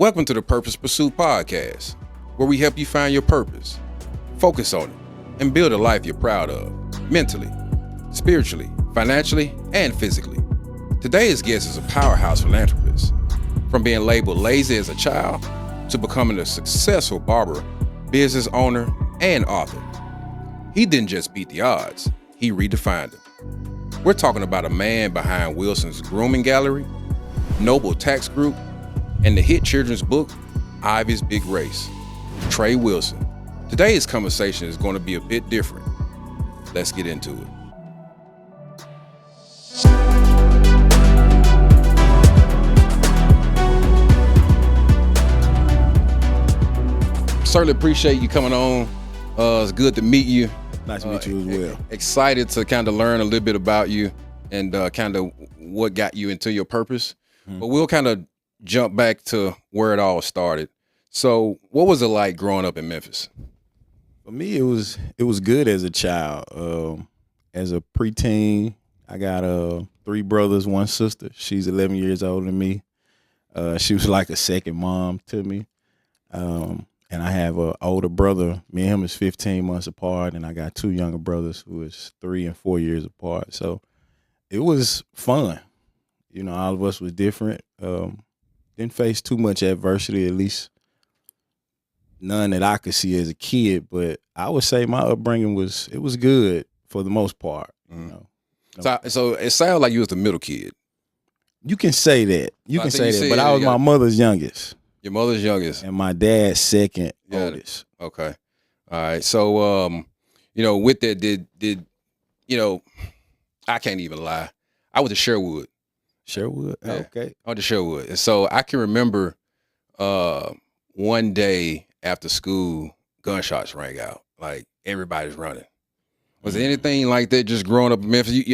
Welcome to the Purpose Pursuit Podcast, where we help you find your purpose, focus on it, and build a life you're proud of, mentally, spiritually, financially, and physically. Today's guest is a powerhouse philanthropist. From being labeled lazy as a child to becoming a successful barber, business owner, and author. He didn't just beat the odds, he redefined them. We're talking about a man behind Wilson's Grooming Gallery, Noble Tax Group, and the hit children's book, Ivy's Big Race, Trey Wilson. Today's conversation is going to be a bit different. Let's get into it. Certainly appreciate you coming on. It's good to meet you. Nice to meet you as well. Excited to kind of learn a little bit about you and kind of what got you into your purpose. But we'll kind of jump back to where it all started. So what was it like growing up in Memphis? For me, it was good as a child. As a preteen, I got 3 brothers, 1 sister. She's 11 years older than me. She was like a second mom to me. And I have an older brother. Me and him is 15 months apart, and I got 2 younger brothers who is 3 and 4 years apart. So it was fun. You know, all of us was different. Didn't face too much adversity, at least none that I could see as a kid. But I would say my upbringing was good for the most part. You know. So it sounds like you was the middle kid. You can say that. You can say that. But I was my mother's youngest. Your mother's youngest. And my dad's second oldest. Okay. All right. So with that, did I can't even lie. I was a Sherwood. Sherwood? Yeah. Okay. On the Sherwood. And so I can remember one day after school, gunshots rang out. Like everybody's running. Was there anything like that just growing up in Memphis?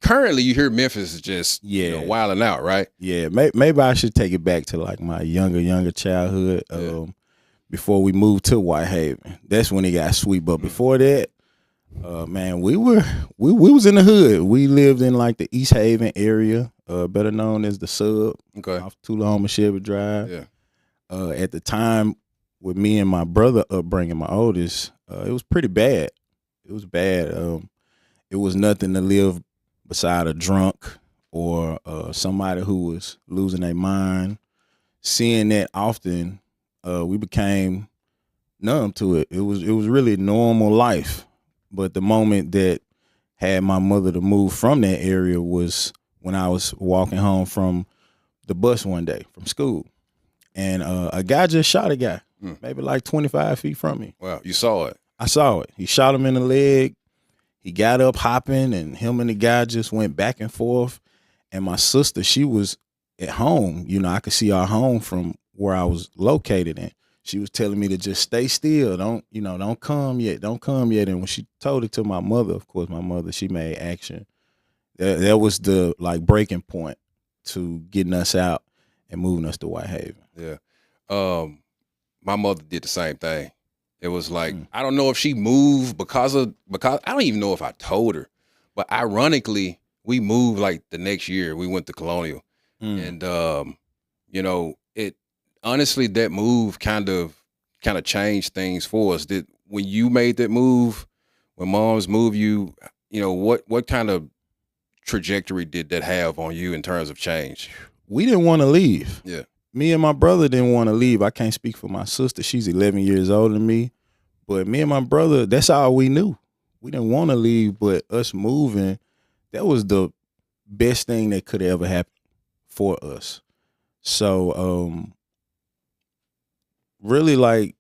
Currently you hear Memphis is just wilding out, right? Yeah. Maybe I should take it back to like my younger childhood before we moved to Whitehaven. That's when it got sweet. But before that, man, we was in the hood. We lived in like the East Haven area, better known as the Sub, off Tullahoma Chevy Drive. Yeah. At the time, with me and my brother upbringing, my oldest, it was pretty bad. It was bad. It was nothing to live beside a drunk or somebody who was losing their mind. Seeing that often, we became numb to it. It was really normal life. But the moment that had my mother to move from that area was when I was walking home from the bus one day from school. And a guy just shot a guy, maybe like 25 feet from me. Wow, you saw it. I saw it. He shot him in the leg. He got up hopping, and him and the guy just went back and forth. And my sister, she was at home. You know, I could see our home from where I was located in. She was telling me to just stay still. Don't come yet. Don't come yet. And when she told it to my mother, of course, my mother, she made action. That was the breaking point to getting us out and moving us to Whitehaven. Yeah. My mother did the same thing. It was like, I don't know if she moved because I don't even know if I told her, but ironically, we moved like the next year. We went to Colonial, and honestly, that move kind of changed things for us. When you made that move, when moms moved you, what kind of trajectory did that have on you in terms of change? We didn't want to leave. Yeah. Me and my brother didn't want to leave. I can't speak for my sister. She's 11 years older than me. But me and my brother, that's all we knew. We didn't want to leave, but us moving, that was the best thing that could ever happen for us. So, really,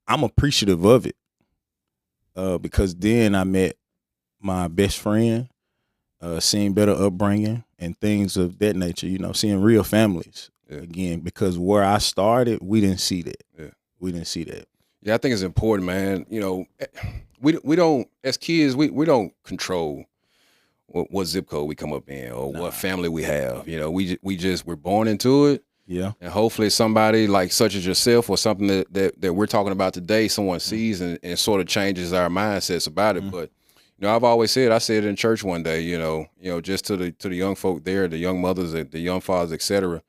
I'm appreciative of it because then I met my best friend, seeing better upbringing and things of that nature, seeing real families again, because where I started, we didn't see that. Yeah. We didn't see that. Yeah, I think it's important, man. We don't, as kids, we don't control what zip code we come up in or what family we have. We're born into it. Yeah. And hopefully somebody like such as yourself or something that we're talking about today, someone sees and sort of changes our mindsets about it. But I've always said, I said it in church one day, just to the young folk there, the young mothers, the young fathers, et cetera,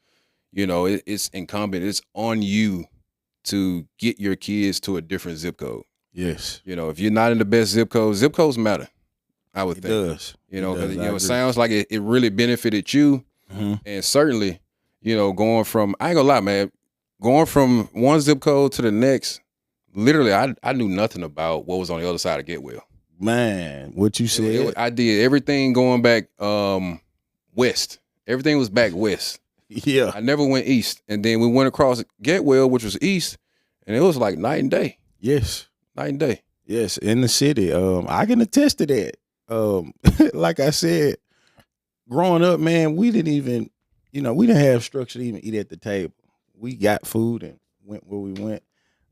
it's incumbent. It's on you to get your kids to a different zip code. Yes. If you're not in the best zip codes matter. I would think. Does. Because it sounds like it really benefited you, and certainly, going from, I ain't gonna lie, man, going from one zip code to the next, literally, I knew nothing about what was on the other side of Getwell. Man, what you said. I did everything going back west. Everything was back west. Yeah. I never went east, and then we went across Getwell, which was east, and it was like night and day. Yes. Night and day. Yes, in the city. I can attest to that. Like I said, growing up, man, we didn't even, we didn't have structure to even eat at the table. We got food and went where we went.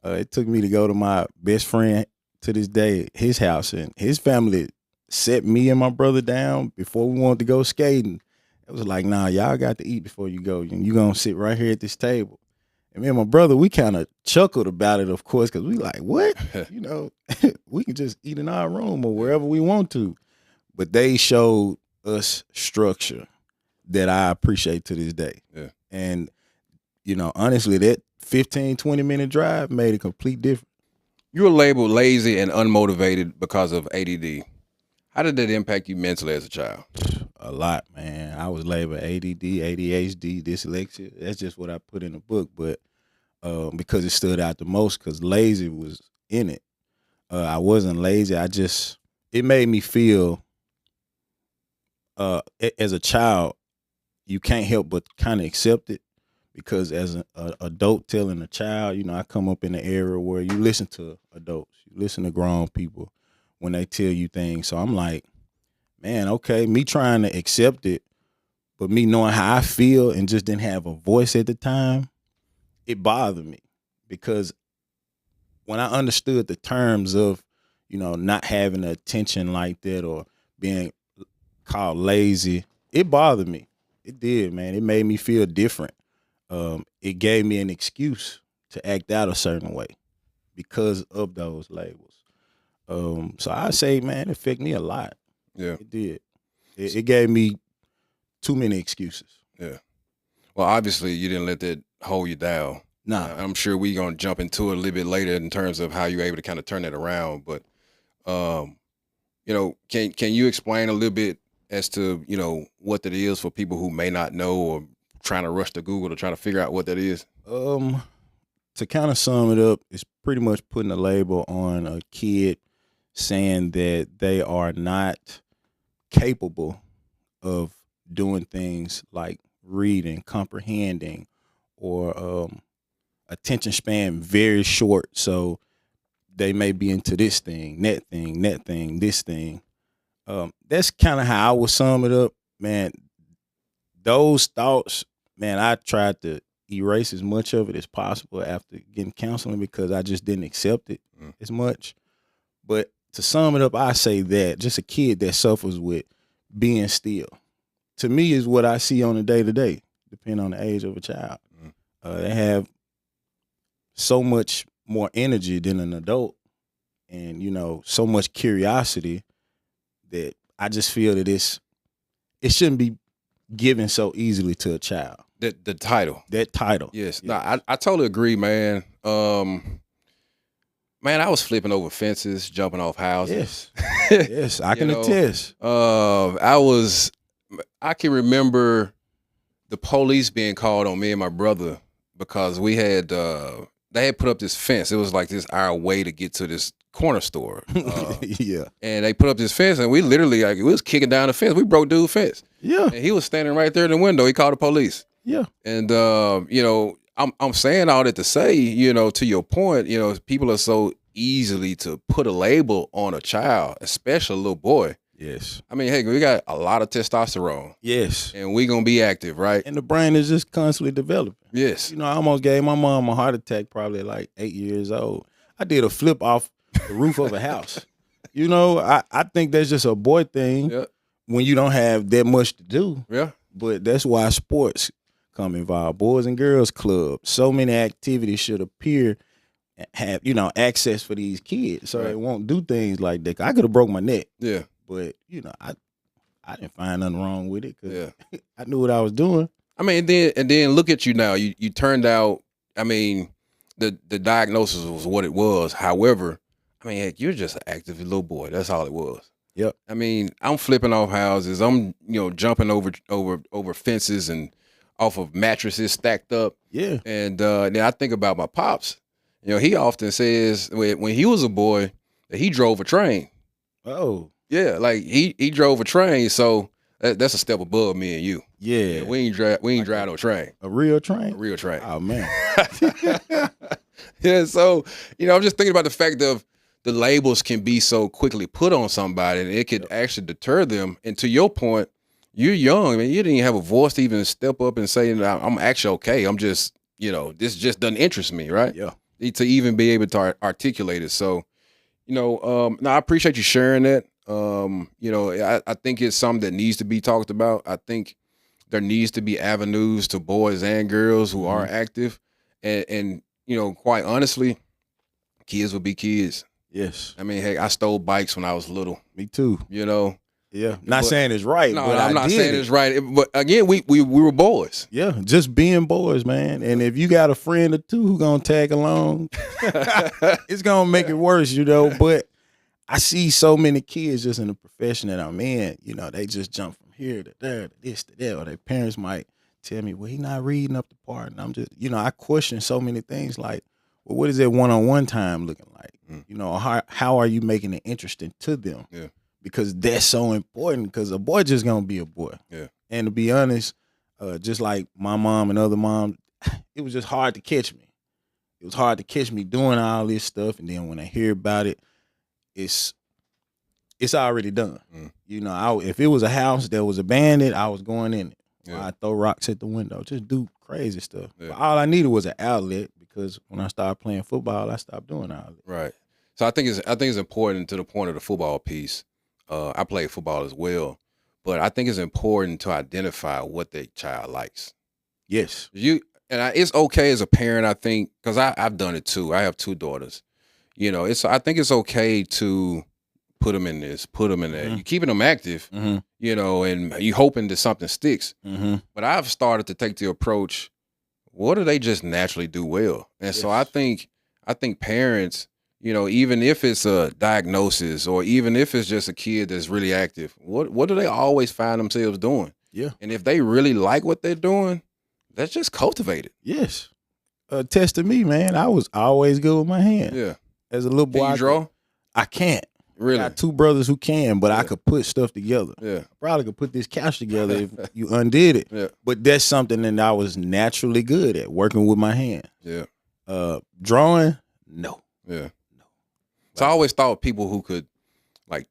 It took me to go to my best friend to this day, his house, and his family set me and my brother down before we wanted to go skating. It was like, nah, y'all got to eat before you go. You gonna sit right here at this table. And me and my brother, we kind of chuckled about it, of course, because we like, what? We can just eat in our room or wherever we want to. But they showed us structure that I appreciate to this day. Yeah. And, honestly, that 15, 20-minute drive made a complete difference. You were labeled lazy and unmotivated because of ADD. How did that impact you mentally as a child? A lot, man. I was labeled ADD, ADHD, dyslexia. That's just what I put in the book. But because it stood out the most, because lazy was in it. I wasn't lazy. It made me feel, as a child, you can't help but kind of accept it. Because as an adult telling a child, I come up in an era where you listen to adults, you listen to grown people when they tell you things. So I'm like, man, okay, me trying to accept it, but me knowing how I feel and just didn't have a voice at the time, it bothered me. Because when I understood the terms of, not having attention like that or being called lazy, it bothered me. It did, man. It made me feel different. It gave me an excuse to act out a certain way because of those labels. So I say, man, it affected me a lot. Yeah, it did. It gave me too many excuses. Yeah. Well, obviously, you didn't let that hold you down. Nah. I'm sure we're gonna jump into it a little bit later in terms of how you're able to kind of turn that around. But, can you explain a little bit as to what that is for people who may not know or trying to rush to Google to try to figure out what that is? To kind of sum it up, it's pretty much putting a label on a kid saying that they are not capable of doing things like reading, comprehending, or attention span very short. So they may be into this thing, that thing, this thing. That's kind of how I would sum it up, man. Those thoughts, man, I tried to erase as much of it as possible after getting counseling because I just didn't accept it as much. But to sum it up, I say that just a kid that suffers with being still, to me, is what I see on a day-to-day, depending on the age of a child. They have so much more energy than an adult and, so much curiosity that I just feel that it shouldn't be given so easily to a child. The title. That title. Yes. No, I totally agree, man. Man, I was flipping over fences, jumping off houses. Yes. Yes, I can attest. I can remember the police being called on me and my brother because we had they had put up this fence. It was like our way to get to this corner store. Yeah. And they put up this fence and we literally we was kicking down the fence. We broke dude's fence. Yeah. And he was standing right there in the window. He called the police. Yeah. And I'm saying all that to say, to your point, people are so easily to put a label on a child, especially a little boy. Yes. I mean, hey, we got a lot of testosterone. Yes. And we gonna be active, right? And the brain is just constantly developing. Yes. I almost gave my mom a heart attack probably at like 8 years old. I did a flip off the roof of a house. I think that's just a boy thing when you don't have that much to do. Yeah. But that's why sports come involved. Boys and Girls Club. So many activities should appear have, access for these kids so they won't do things like that. I could have broke my neck. Yeah. But, I didn't find nothing wrong with it because I knew what I was doing. I mean, and then look at you now. You turned out. I mean, the diagnosis was what it was. However, I mean, heck, you're just an active little boy. That's all it was. Yep. I mean, I'm flipping off houses. I'm jumping over fences and off of mattresses stacked up. Yeah. And then I think about my pops. He often says when he was a boy that he drove a train. Oh. Yeah, like he drove a train. So that's a step above me and you. Yeah. We ain't drive no train. A real train? A real train. Oh man. Yeah, so I'm just thinking about the fact of the labels can be so quickly put on somebody, and it could actually deter them. And to your point, you're young, man. You didn't even have a voice to even step up and say, "I'm actually okay. I'm just, this just doesn't interest me," right? Yeah. To even be able to articulate it. So, no, I appreciate you sharing that. I think it's something that needs to be talked about. I think there needs to be avenues to boys and girls who are active, and quite honestly, kids will be kids. Yes. I mean, hey, I stole bikes when I was little. Me too. Yeah. Not saying it's right, No, but I'm not saying it. it's right. But again, we were boys. Yeah, just being boys, man. And if you got a friend or two who gonna tag along, it's gonna make it worse, But I see so many kids just in the profession that I'm in, they just jump from here to there to this to that. Or their parents might tell me, well, he not reading up the part. And I'm just, I question so many things like, well, what is that one-on-one time looking like? How are you making it interesting to them? Yeah. Because that's so important, because a boy just gonna be a boy. Yeah. And to be honest, just like my mom and other moms, it was just hard to catch me. It was hard to catch me doing all this stuff, and then when I hear about it, it's already done. If it was a house that was abandoned, I was going in it. Yeah. I'd throw rocks at the window, just do crazy stuff. Yeah. But all I needed was an outlet, because when I started playing football, I stopped doing all that. Right. So I think it's important to the point of the football piece. I played football as well, but I think it's important to identify what the child likes. Yes. It's okay as a parent, I think, because I've done it too. I have 2 daughters. I think it's okay to put them in this, put them in that. You're keeping them active, and you hoping that something sticks. But I've started to take the approach, what do they just naturally do well? And so I think parents, even if it's a diagnosis or even if it's just a kid that's really active, what do they always find themselves doing? Yeah. And if they really like what they're doing, let's just cultivate it. Yes. Test to me, man. I was always good with my hands. Yeah. As a little boy, Can you draw? I can't. Really? I got 2 brothers who can, but I could put stuff together. Yeah. I probably could put this couch together if you undid it. Yeah. But that's something that I was naturally good at, working with my hands. Yeah. Drawing, no. Yeah. No. So I always thought people who could like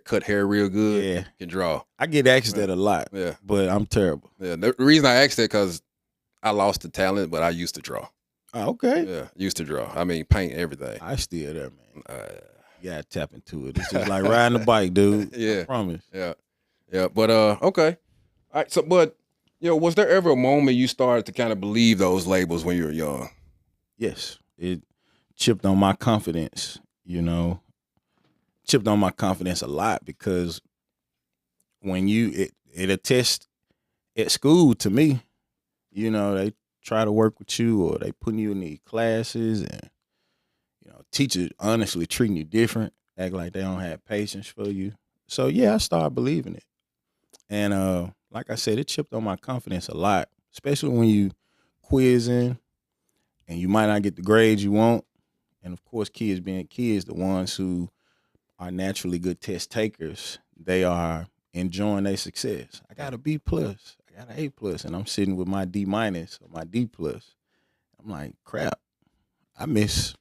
cut hair real good can draw. I get asked that a lot. Yeah. But I'm terrible. Yeah. The reason I asked that because I lost the talent, but I used to draw. Oh, okay. Yeah. Used to draw. I mean, paint everything. I still there, man. You gotta tap into it. It's just like riding a bike, dude. Yeah. I promise. Yeah. Yeah. But okay. All right. So but was there ever a moment you started to kind of believe those labels when you were young? Yes. It chipped on my confidence, chipped on my confidence a lot, because when it attests at school to me, they try to work with you, or they putting you in these classes, and teachers honestly treating you different, act like they don't have patience for you. So yeah, I started believing it. And like I said, it chipped on my confidence a lot, especially when you quizzing and you might not get the grades you want. And of course, kids being kids, the ones who are naturally good test takers, they are enjoying their success. I got a B+, I got an A+, and I'm sitting with my D- or my D+. I'm like, crap, I miss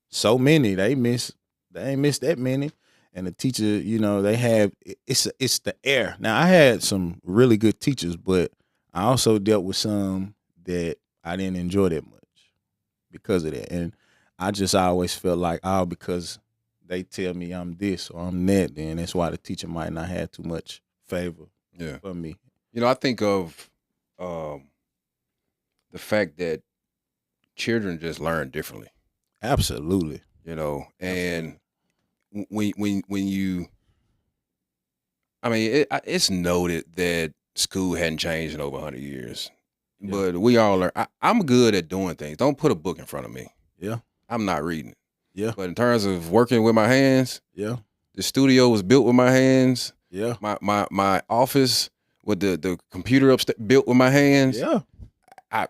so many. They ain't miss that many. And the teacher, they have, it's the air. Now, I had some really good teachers, but I also dealt with some that I didn't enjoy that much because of that. And I just always felt like, because they tell me I'm this or I'm that, then that's why the teacher might not have too much favor for me. I think of the fact that children just learn differently. Absolutely. And when you, I mean, it's noted that school hadn't changed in over 100 years. but we all learn. I'm good at doing things. Don't put a book in front of me. Yeah. I'm not reading it. Yeah. But in terms of working with my hands, Yeah. the studio was built with my hands. Yeah. My office with the computer built with my hands. Yeah.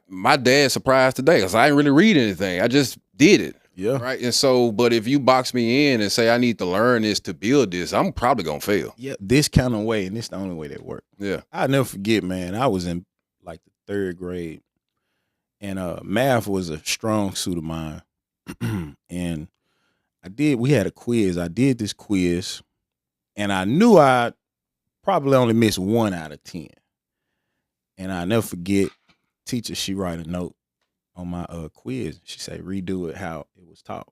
My dad surprised today because I didn't really read anything. I just did it. Yeah. Right. And so, but if you box me in and say I need to learn this to build this, I'm probably gonna fail. Yeah. This kind of way, and this the only way that worked. Yeah. I'll never forget, man. I was in like the 3rd grade, and math was a strong suit of mine. And we had a quiz. I did this quiz, and I knew I'd probably only miss 1 out of 10. And I'll never forget, teacher, she write a note on my quiz. She said, redo it how it was taught.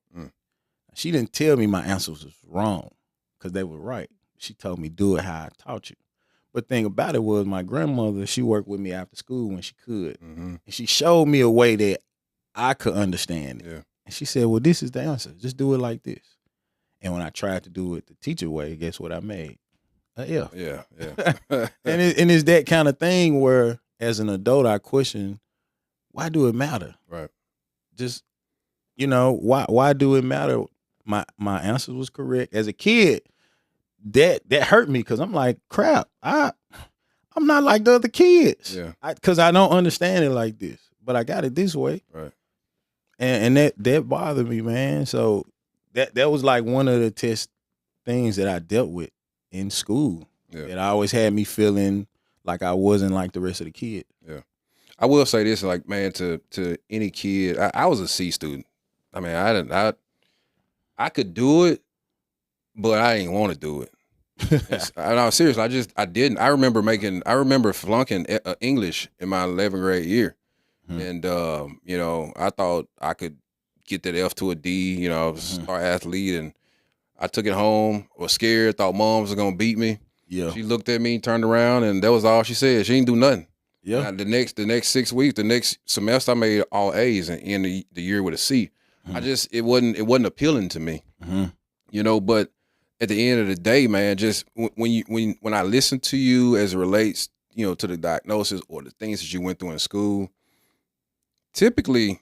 She didn't tell me my answers was wrong because they were right. She told me, do it how I taught you. But the thing about it was my grandmother, she worked with me after school when she could. And she showed me a way that I could understand it. Yeah. And she said, well, this is the answer. Just do it like this. And when I tried to do it the teacher way, guess what I made? An F. Yeah. And it's that kind of thing where as an adult, I question, why do it matter? Right. Just, why do it matter? My answer was correct. As a kid, that hurt me because I'm like, crap, I'm not like the other kids. Yeah. Because I don't understand it like this. But I got it this way. Right. And that bothered me, man. So that was like one of the test things that I dealt with in school. Yeah. That always had me feeling like I wasn't like the rest of the kids. Yeah. I will say this, like, man, to any kid, I was a C student. I mean, I could do it, but I didn't want to do it. No, seriously, I didn't. I remember flunking English in my 11th grade year. And, I thought I could get that F to a D, I was a star athlete, and I took it home, was scared, thought mom was going to beat me. Yeah. She looked at me, turned around, and that was all she said. She didn't do nothing. Yeah. The next 6 weeks, the next semester, I made all A's and ended the year with a C. It wasn't appealing to me, but at the end of the day, man, just when I listen to you as it relates, to the diagnosis or the things that you went through in school, typically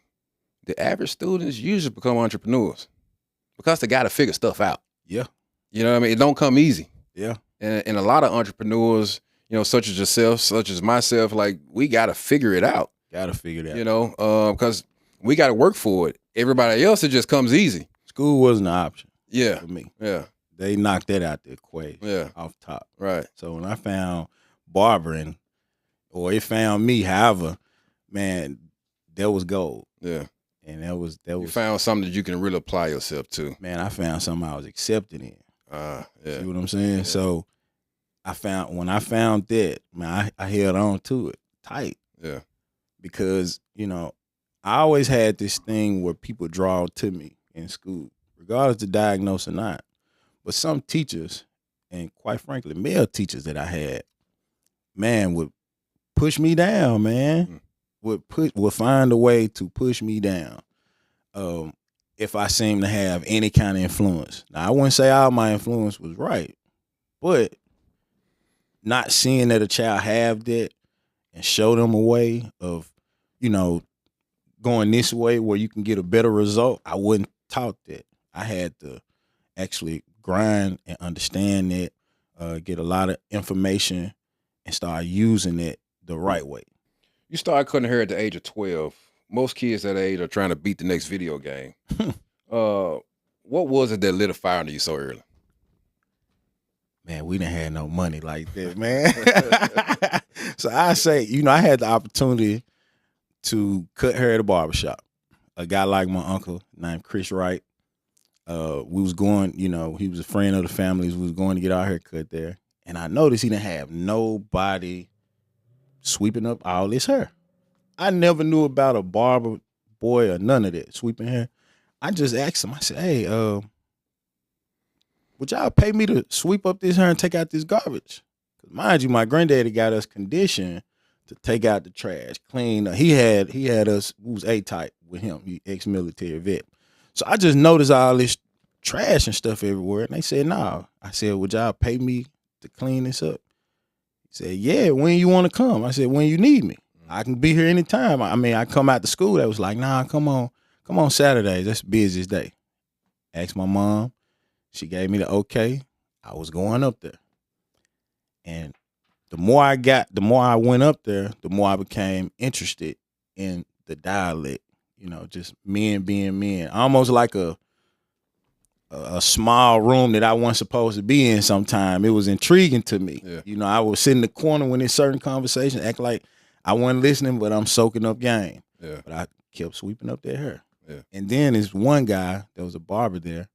the average students usually become entrepreneurs because they got to figure stuff out. Yeah. You know what I mean? It don't come easy. Yeah. And a lot of entrepreneurs, such as yourself, such as myself, like, we got to figure it out. Got to figure it out. Because we got to work for it. Everybody else, it just comes easy. School wasn't an option. Yeah. For me. Yeah. They knocked that out the equation. Yeah. Off top. Right. So when I found barbering, or it found me, however, man, that was gold. Yeah. And that was You found something that you can really apply yourself to. Man, I found something I was accepted in. Yeah. See what I'm saying? Yeah. So when I found that, man, I held on to it tight. Yeah. Because, I always had this thing where people draw to me in school, regardless of diagnosis or not. But some teachers, and quite frankly, male teachers that I had, man, would push me down, man. Would find a way to push me down. If I seem to have any kind of influence. Now, I wouldn't say all my influence was right, but not seeing that a child have that and show them a way of, going this way where you can get a better result, I wouldn't taught that. I had to actually grind and understand that, get a lot of information and start using it the right way. You started cutting hair at the age of 12. Most kids that age are trying to beat the next video game. What was it that lit a fire under you so early? Man, we didn't have no money like that, man. So I say, I had the opportunity to cut hair at a barbershop. A guy like my uncle named Chris Wright. We was going, he was a friend of the family's. We was going to get our hair cut there. And I noticed he didn't have nobody sweeping up all his hair. I never knew about a barber boy or none of that sweeping hair. I just asked him, I said, hey, would y'all pay me to sweep up this hair and take out this garbage? Because mind you, my granddaddy got us conditioned to take out the trash, clean. He had us, who was A-type with him, he ex-military vet. So I just noticed all this trash and stuff everywhere. And they said, nah. I said, would y'all pay me to clean this up? He said, yeah, when you want to come? I said, when you need me. I can be here anytime. I mean, I come out to school. They was like, nah, come on Saturdays. That's the busiest day. Asked my mom. She gave me the okay. I was going up there. And the more I went up there, the more I became interested in the dialect. You know, just men being men. Almost like a small room that I wasn't supposed to be in sometime. It was intriguing to me. Yeah. You know, I would sit in the corner when there's certain conversations, act like I wasn't listening, but I'm soaking up game. Yeah. But I kept sweeping up their hair. Yeah. And then there's one guy, there was a barber there.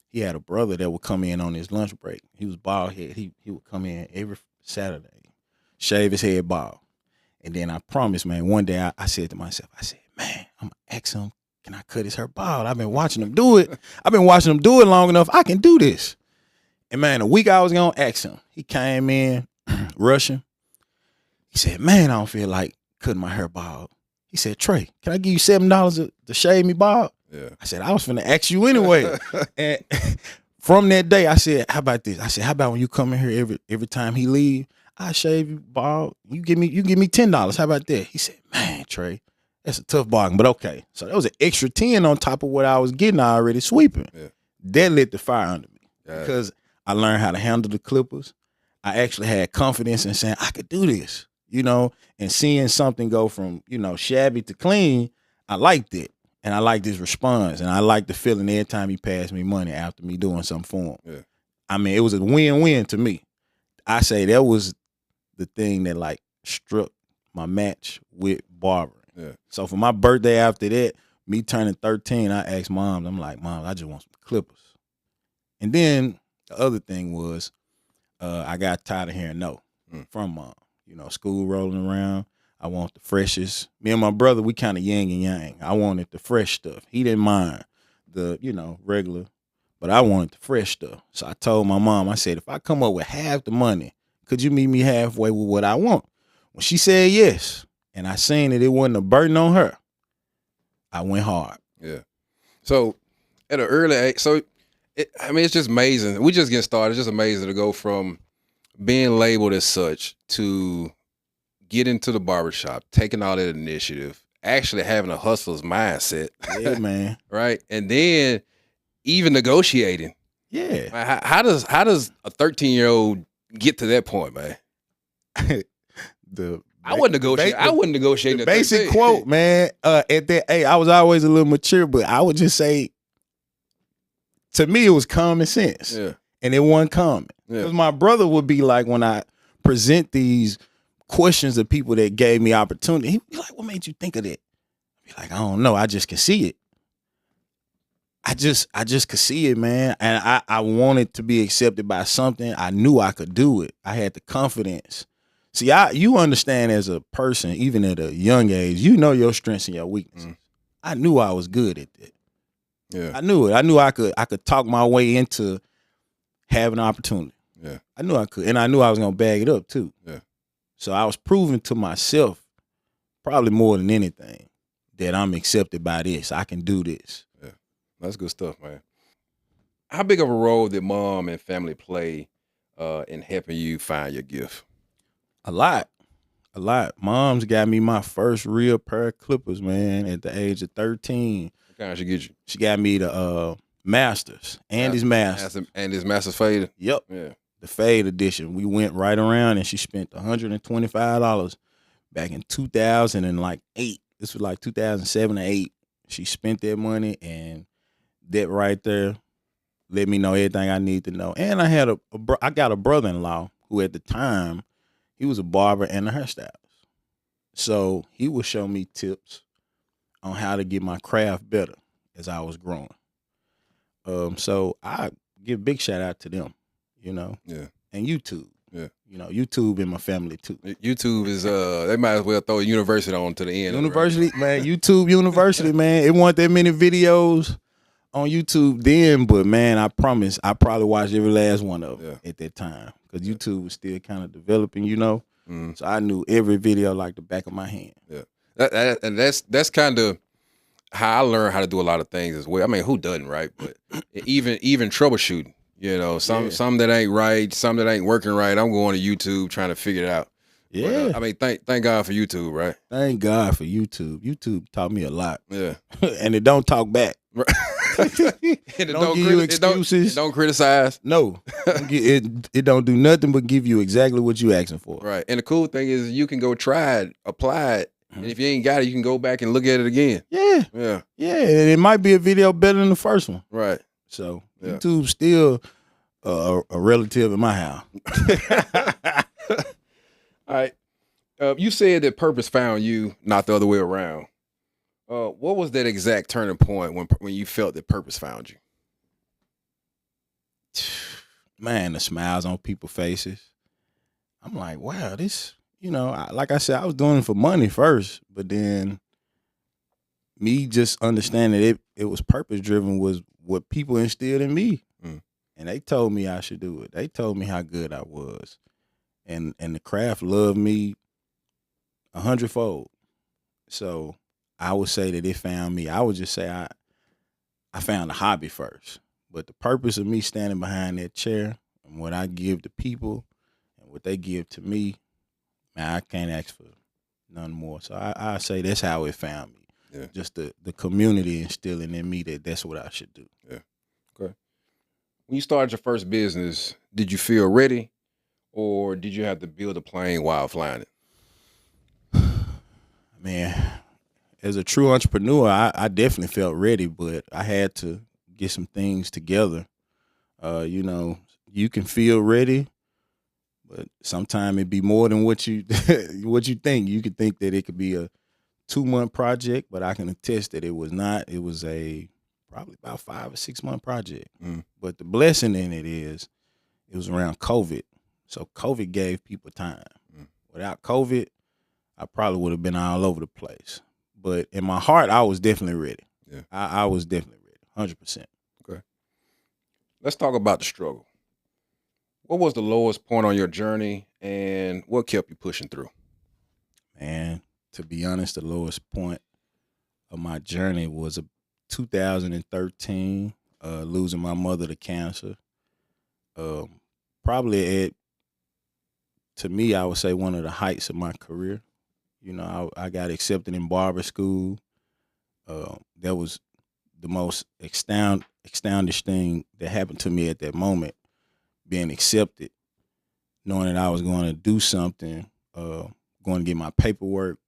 He had a brother that would come in on his lunch break. He was bald head. He would come in every Saturday, shave his head bald. And then I promised, man, one day I said to myself, man, I'm going to ask him, can I cut his hair bald? I've been watching him do it. I've been watching him do it long enough. I can do this. And man, a week I was going to ask him. He came in rushing. He said, man, I don't feel like cutting my hair bald. He said, Trey, can I give you $7 to shave me bald? Yeah. I said, I was finna ask you anyway. And from that day, I said, how about this? I said, how about when you come in here every time he leave, I shave you bald. You give me $10. How about that? He said, man, Trey, that's a tough bargain, but okay. So that was an extra 10 on top of what I was getting already sweeping. Yeah. That lit the fire under me because I learned how to handle the clippers. I actually had confidence in saying I could do this, you know, and seeing something go from, you know, shabby to clean. I liked it. And I liked his response. And I liked the feeling every time he passed me money after me doing something for him. Yeah. I mean, it was a win-win to me. I say that was the thing that like struck my match with barbering. Yeah. So for my birthday after that, me turning 13, I asked Mom, I'm like, Mom, I just want some clippers. And then the other thing was I got tired of hearing no from Mom. You know, school rolling around. I want the freshest. Me and my brother, we kind of yin and yang. I wanted the fresh stuff. He didn't mind the, you know, regular, but I wanted the fresh stuff. So I told my mom, I said, if I come up with half the money, could you meet me halfway with what I want? When she said yes, and I seen that it wasn't a burden on her, I went hard. Yeah. So at an early age, it's just amazing. We just getting started. It's just amazing to go from being labeled as such to get into the barbershop, taking all that initiative, actually having a hustler's mindset. Yeah, man. Right? And then even negotiating. Yeah. How does a 13-year-old get to that point, man? I wouldn't negotiate. I wouldn't negotiate. The basic quote, man. At that, hey, I was always a little mature, but I would just say, to me, it was common sense. Yeah. And it wasn't common. Because my brother would be like, when I present these questions of people that gave me opportunity, he'd be like, what made you think of that? I'd be like, I don't know. I just can see it. I just could see it, man. And I wanted to be accepted by something. I knew I could do it. I had the confidence. See, you understand as a person, even at a young age, you know your strengths and your weaknesses. I knew I was good at that. Yeah. I knew it. I knew I could talk my way into having an opportunity. Yeah. I knew I could. And I knew I was gonna bag it up too. Yeah. So I was proving to myself, probably more than anything, that I'm accepted by this. I can do this. Yeah. That's good stuff, man. How big of a role did mom and family play in helping you find your gift? A lot. Mom's got me my first real pair of clippers, man, at the age of 13. What kind did she get you? She got me the Masters, Andy's Masters. Andy's Masters fade? Yep. Yeah. The fade edition. We went right around and she spent $125 back in 2008. This was like 2007 or 8. She spent that money, and that right there let me know everything I need to know. And I had I got a brother-in-law who at the time, he was a barber and a hairstylist. So he would show me tips on how to get my craft better as I was growing. So I give a big shout out to them, you know. Yeah. And YouTube. Yeah. You know, YouTube in my family too. YouTube is they might as well throw a university on to the end. University, man, YouTube University, man. It wasn't that many videos on YouTube then, but man, I promise I probably watched every last one of them at that time. Because YouTube was still kind of developing, you know. So I knew every video like the back of my hand. Yeah. And that's kind of how I learned how to do a lot of things as well. I mean, who doesn't, right? But even troubleshooting, you know, some that ain't right, some that ain't working right. I'm going to YouTube trying to figure it out. Yeah. But I mean, thank God for YouTube, right? Thank God for YouTube. YouTube taught me a lot. Yeah. And it don't talk back. And It don't give you excuses. It don't criticize. No. It don't do nothing but give you exactly what you asking for. Right. And the cool thing is you can go try it, apply it, and if you ain't got it, you can go back and look at it again. Yeah. Yeah. Yeah. And it might be a video better than the first one. Right. So Yeah. YouTube's still a relative in my house. All right. You said that purpose found you, not the other way around. What was that exact turning point when you felt that purpose found you? Man, the smiles on people's faces. I'm like, wow, this, like I said, I was doing it for money first, but then me just understanding it was purpose driven was what people instilled in me. Mm. And they told me I should do it. They told me how good I was. And the craft loved me 100-fold. So I would say that it found me. I would just say I found a hobby first. But the purpose of me standing behind that chair and what I give to people and what they give to me, man, I can't ask for none more. So I say that's how it found me. Yeah. Just the community instilling in me that's what I should do. Yeah. Okay. When you started your first business, did you feel ready, or did you have to build a plane while flying it? Man, as a true entrepreneur, I definitely felt ready, but I had to get some things together. You can feel ready, but sometimes it be more than what you what you think. You could think that it could be a 2-month project, but I can attest that it was not. It was probably about 5 or 6 month project. Mm. But the blessing in it was around COVID. So COVID gave people time. Mm. Without COVID, I probably would have been all over the place. But in my heart, I was definitely ready. Yeah. I was definitely ready, 100%. Okay. Let's talk about the struggle. What was the lowest point on your journey, and what kept you pushing through? Man, to be honest, the lowest point of my journey was 2013, losing my mother to cancer. Probably to me, I would say one of the heights of my career. I got accepted in barber school. That was the most astounding thing that happened to me at that moment, being accepted, knowing that I was going to do something, going to get my paperwork,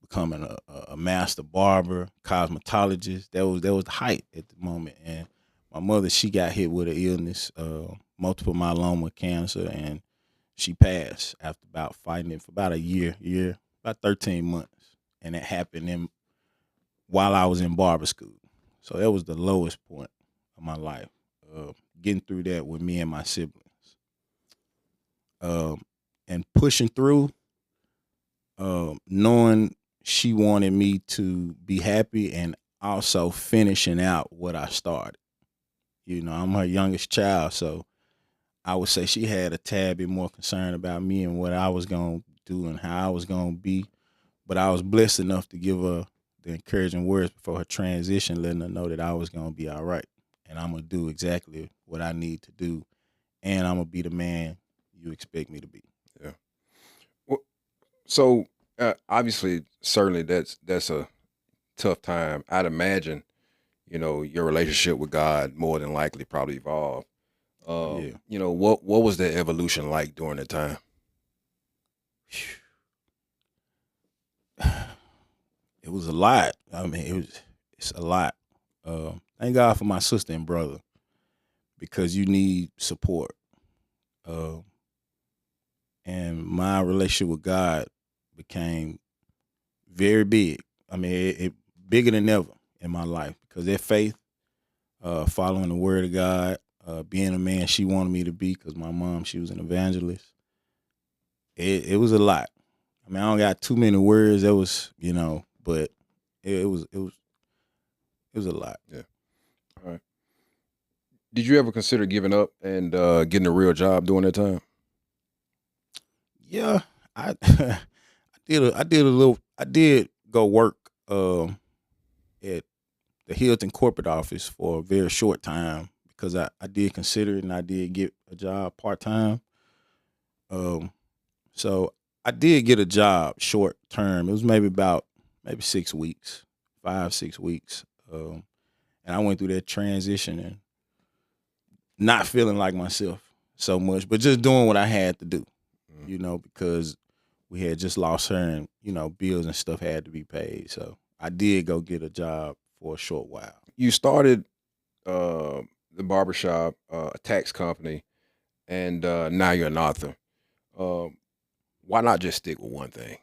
becoming a master barber, cosmetologist. That was the height at the moment. And my mother, she got hit with an illness, multiple myeloma cancer, and she passed after about fighting it for about a year, about 13 months. And it happened while I was in barber school. So that was the lowest point of my life, getting through that with me and my siblings. And pushing through, knowing she wanted me to be happy and also finishing out what I started. I'm her youngest child, so I would say she had a tad bit more concern about me and what I was going to do and how I was going to be. But I was blessed enough to give her the encouraging words before her transition, letting her know that I was going to be all right. And I'm going to do exactly what I need to do. And I'm going to be the man you expect me to be. Yeah. Well, so obviously, certainly that's a tough time. I'd imagine, your relationship with God more than likely probably evolved. Yeah. What was that evolution like during that time? It was a lot. I mean, it's a lot. Thank God for my sister and brother, because you need support. And my relationship with God became very big. I mean, it bigger than ever in my life, because that faith, following the word of God, being a man she wanted me to be, because my mom, she was an evangelist. It was a lot. I mean, I don't got too many words. That was, but it was a lot. Yeah. All right. Did you ever consider giving up and getting a real job during that time? Yeah, I I did go work at the Hilton corporate office for a very short time, because I did consider it, and I did get a job part-time. So I did get a job short term. It was maybe 6 weeks, 5-6 weeks, and I went through that transition and not feeling like myself so much, but just doing what I had to do, because we had just lost her and, bills and stuff had to be paid. So I did go get a job for a short while. You started the barbershop, a tax company, and now you're an author. Why not just stick with one thing?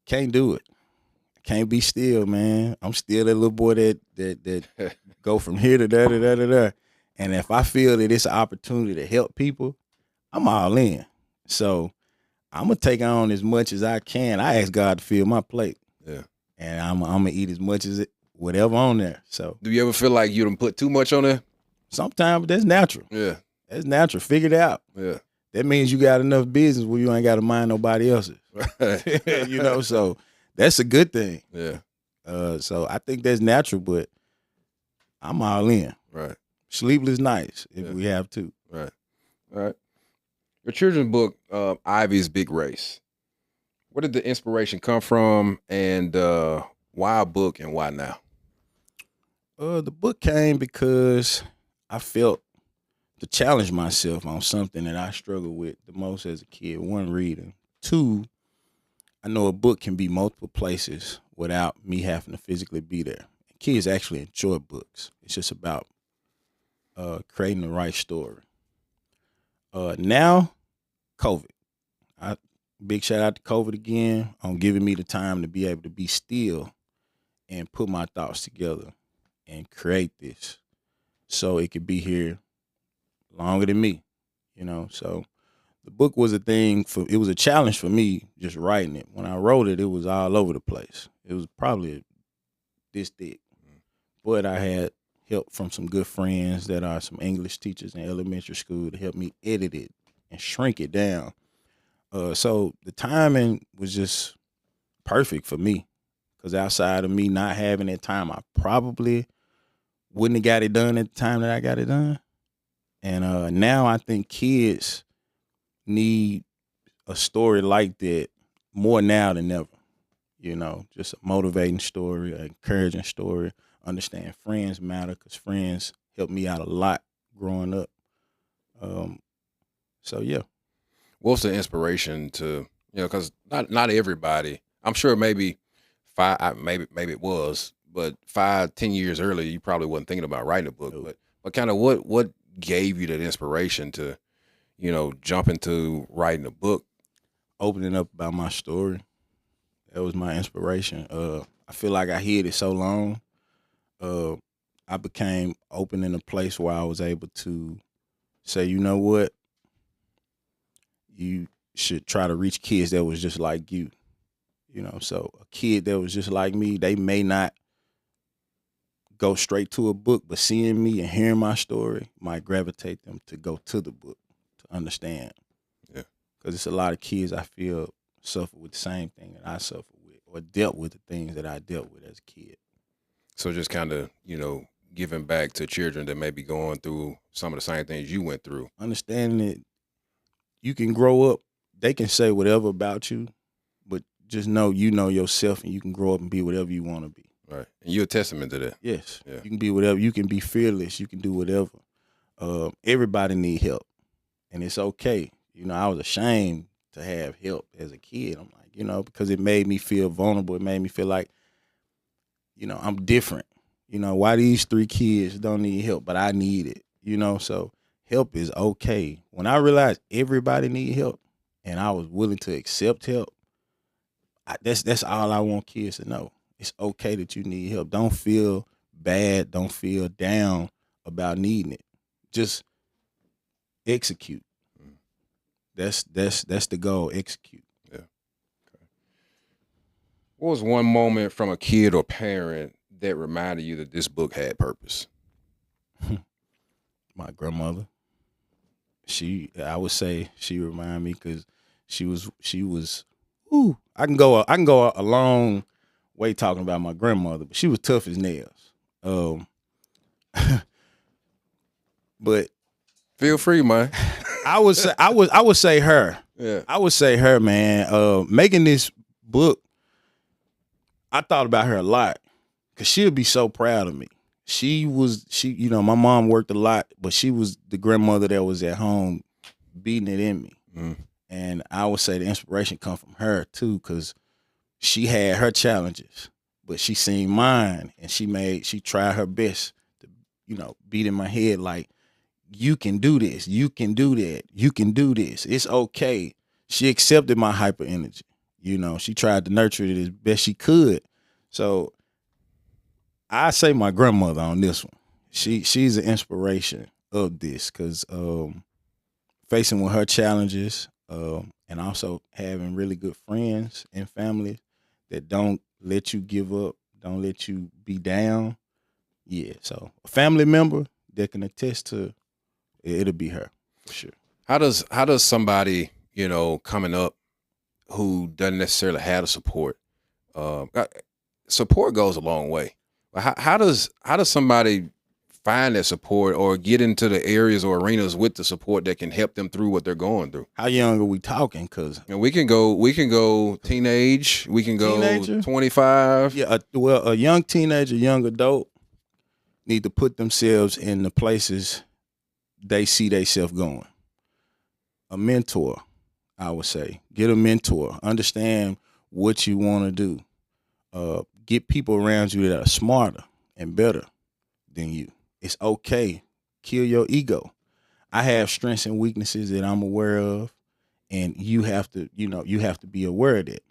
Can't do it. Can't be still, man. I'm still that little boy that go from here to there to there to there. And if I feel that it's an opportunity to help people, I'm all in. So I'm gonna take on as much as I can. I ask God to fill my plate. Yeah. And I'm gonna eat as much as whatever on there. So do you ever feel like you done put too much on there? Sometimes that's natural. Yeah. That's natural. Figure it out. Yeah. That means you got enough business where you ain't got to mind nobody else's. So that's a good thing. Yeah. So I think that's natural, but I'm all in. Right. Sleepless nights if we have to. Right. All right. Your children's book, Ivy's Big Race. Where did the inspiration come from, and why a book and why now? The book came because I felt to challenge myself on something that I struggled with the most as a kid. One, reading. Two, I know a book can be multiple places without me having to physically be there. Kids actually enjoy books. It's just about creating the right story. Now, COVID. Big shout out to COVID again on giving me the time to be able to be still and put my thoughts together and create this so it could be here longer than me, So the book was it was a challenge for me just writing it. When I wrote it, it was all over the place. It was probably this thick. But I had help from some good friends that are some English teachers in elementary school to help me edit it and shrink it down. So the timing was just perfect for me, because outside of me not having that time, I probably wouldn't have got it done at the time that I got it done. And now I think kids need a story like that more now than ever. Just a motivating story, an encouraging story. Understand friends matter, because friends helped me out a lot growing up. So yeah. What's the inspiration to, because not everybody, I'm sure maybe maybe it was, but 5-10 years earlier, you probably wasn't thinking about writing a book. Nope. But kind of what gave you that inspiration to, jump into writing a book? Opening up about my story. That was my inspiration. I feel like I hid it so long. I became open in a place where I was able to say, you know what? You should try to reach kids that was just like you. So a kid that was just like me, they may not go straight to a book, but seeing me and hearing my story might gravitate them to go to the book to understand. Yeah. Because it's a lot of kids I feel suffer with the same thing that I suffer with, or dealt with the things that I dealt with as a kid. So just kind of, giving back to children that may be going through some of the same things you went through. Understanding that you can grow up, they can say whatever about you, but just know you know yourself, and you can grow up and be whatever you want to be. Right. And you're a testament to that. Yes. Yeah. You can be whatever. You can be fearless. You can do whatever. Everybody need help, and it's okay. I was ashamed to have help as a kid. I'm like, because it made me feel vulnerable. It made me feel like, I'm different. Why these 3 kids don't need help, but I need it, so help is okay. When I realized everybody need help and I was willing to accept help, that's all I want kids to know. It's okay that you need help. Don't feel bad. Don't feel down about needing it. Just execute. That's the goal. Execute. Yeah. Okay. What was one moment from a kid or parent that reminded you that this book had purpose? My grandmother. I would say she reminded me, because she was. Ooh, I can go a long way talking about my grandmother, but she was tough as nails. But feel free, man. I would say her, Yeah. I would say her, man. Making this book, I thought about her a lot because she'll be so proud of me. She, my mom worked a lot, but she was the grandmother that was at home beating it in me. Mm. And I would say the inspiration come from her too, because she had her challenges, but she seen mine and she tried her best to, beat in my head like, you can do this, you can do that, you can do this. It's okay. She accepted my hyper energy. She tried to nurture it as best she could. So I say my grandmother on this one. She's an inspiration of this because facing with her challenges and also having really good friends and family that don't let you give up, don't let you be down. Yeah, so a family member that can attest to it'll be her for sure. How does somebody, coming up who doesn't necessarily have the support, support goes a long way. How does somebody find that support or get into the areas or arenas with the support that can help them through what they're going through? How young are we talking? Cause we can go teenage, we can go Teenager? 25. yeah, a young teenager, young adult need to put themselves in the places they see themselves going. A mentor, I would say, get a mentor. Understand what you want to do. Get people around you that are smarter and better than you. It's okay. Kill your ego. I have strengths and weaknesses that I'm aware of, and you have to be aware of that.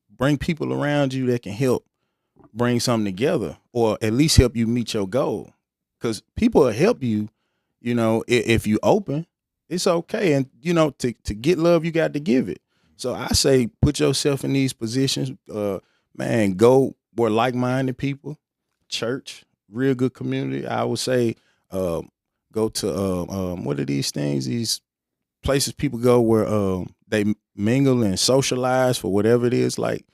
Bring people around you that can help bring something together, or at least help you meet your goal. Because people will help you, if you open. It's okay, and to get love, you got to give it. So I say, put yourself in these positions. Man, go where like-minded people, church, real good community. I would say, go to what are these things? These places people go where they mingle and socialize for whatever it is. Like,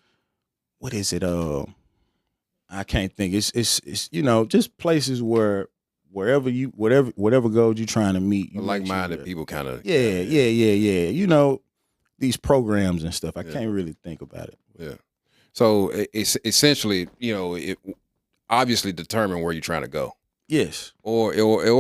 what is it? I can't think. It's just places where whatever goals you're trying to meet, you Like-minded people kind of. Yeah. These programs and stuff. I can't really think about it. Yeah. So it's essentially, it obviously determine where you're trying to go. Yes. Or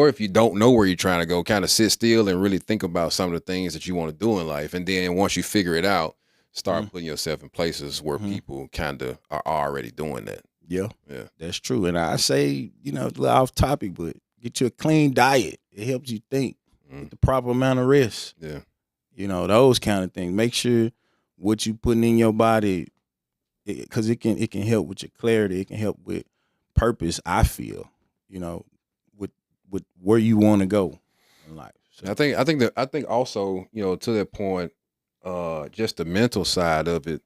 if you don't know where you're trying to go, kind of sit still and really think about some of the things that you want to do in life. And then once you figure it out, start putting yourself in places where people kind of are already doing that. Yeah. Yeah. That's true. And I say, a little off topic, but get you a clean diet. It helps you think. Get the proper amount of rest. Yeah. Those kind of things. Make sure what you putting in your body, because it can help with your clarity. It can help with purpose. I feel, with where you want to go in life. So. I think also, to that point, just the mental side of it.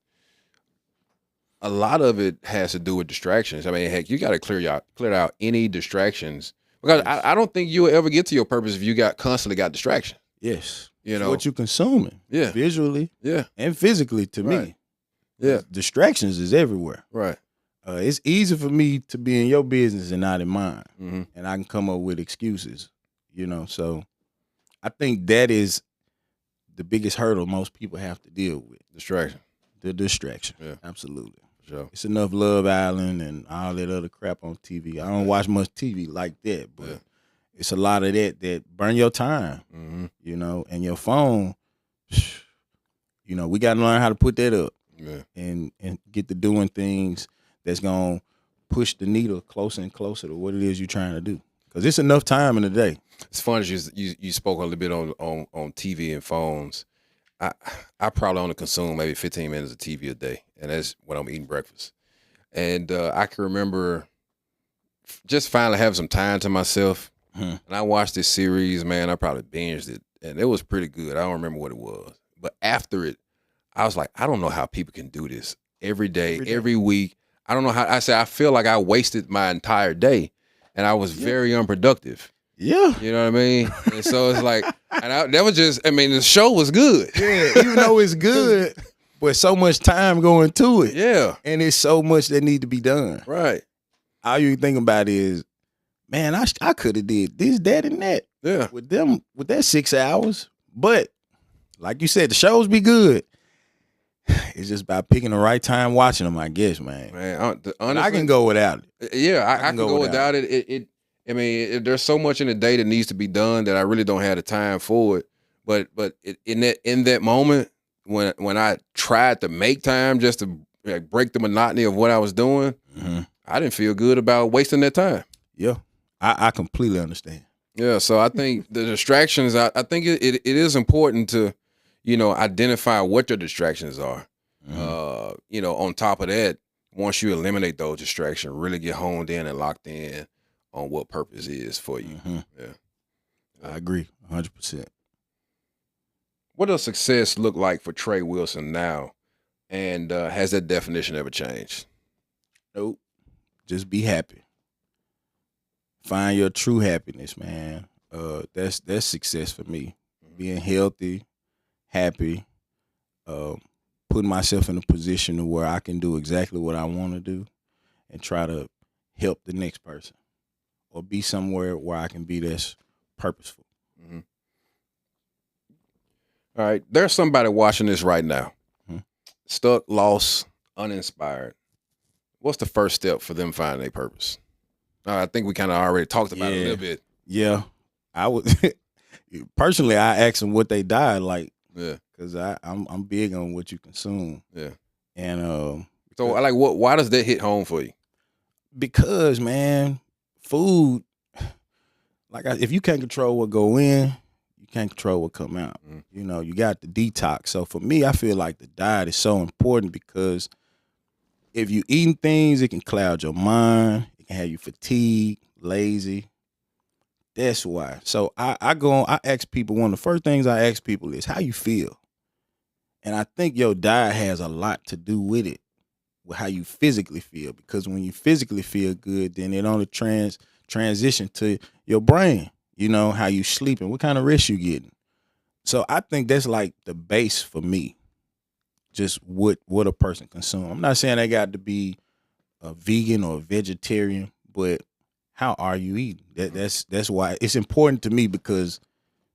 A lot of it has to do with distractions. I mean, heck, you got to clear out any distractions, because I don't think you'll ever get to your purpose if you constantly got distractions. Yes. What you consuming. Yeah. Visually. Yeah. And physically to Right. me. Yeah. Distractions is everywhere. Right. It's easy for me to be in your business and not in mine. Mm-hmm. And I can come up with excuses, So I think that is the biggest hurdle most people have to deal with. Distraction. The distraction. Yeah. Absolutely. Sure. It's enough Love Island and all that other crap on TV. I don't watch much TV like that, but it's a lot of that burn your time, and your phone, we got to learn how to put that up and get to doing things that's going to push the needle closer and closer to what it is you're trying to do. Because it's enough time in the day. It's funny you spoke a little bit on TV and phones. I probably only consume maybe 15 minutes of TV a day, and that's when I'm eating breakfast. And I can remember just finally having some time to myself. And I watched this series, man. I probably binged it, and it was pretty good. I don't remember what it was. But after it, I was like, I don't know how people can do this every day, every week. I don't know how. I feel like I wasted my entire day, and I was very unproductive. Yeah. You know what I mean? And so it's like, that was just, the show was good. Yeah, even though it's good, but so much time going to it. Yeah. And it's so much that need to be done. Right. All you think about is, man, I could have did this, that, and that. Yeah. With that 6 hours. But Like you said, the shows be good. It's just about picking the right time watching them, I guess, man. Man, Honestly, honestly, I can go without it. yeah, I can go without it. I mean, there's so much in the day that needs to be done that I really don't have the time for it. But in that moment when I tried to make time just to like, break the monotony of what I was doing, I didn't feel good about wasting that time. Yeah, I completely understand. Yeah, so I think the distractions. I think it is important to, identify what your distractions are. On top of that, once you eliminate those distractions, really get honed in and locked in on what purpose is for you. Yeah, I agree 100%. What does success look like for Trey Wilson now, and has that definition ever changed? Nope. Just be happy. Find your true happiness, man. That's success for me. Being healthy, happy, putting myself in a position to where I can do exactly what I want to do and try to help the next person or be somewhere where I can be that's purposeful. Mm-hmm. All right. There's somebody watching this right now. Stuck, lost, uninspired. What's the first step for them finding their purpose? I think we kind of already talked about it a little bit. Yeah. I would personally, I ask them what they died like. Yeah. Because I'm big on what you consume. Yeah. And so I like why does that hit home for you? Because, man, food, if you can't control what go in, you can't control what come out. You got the detox. So for me, I feel like the diet is so important because if you eating things, it can cloud your mind. It can have you fatigued, lazy. That's why. So I ask people, one of the first things I ask people is how you feel. And I think your diet has a lot to do with it, with how you physically feel. Because when you physically feel good, then it only transition to your brain. How you sleeping, what kind of rest you getting. So I think that's like the base for me. Just what a person consumes. I'm not saying they got to be a vegan or a vegetarian, but how are you eating? That's why it's important to me because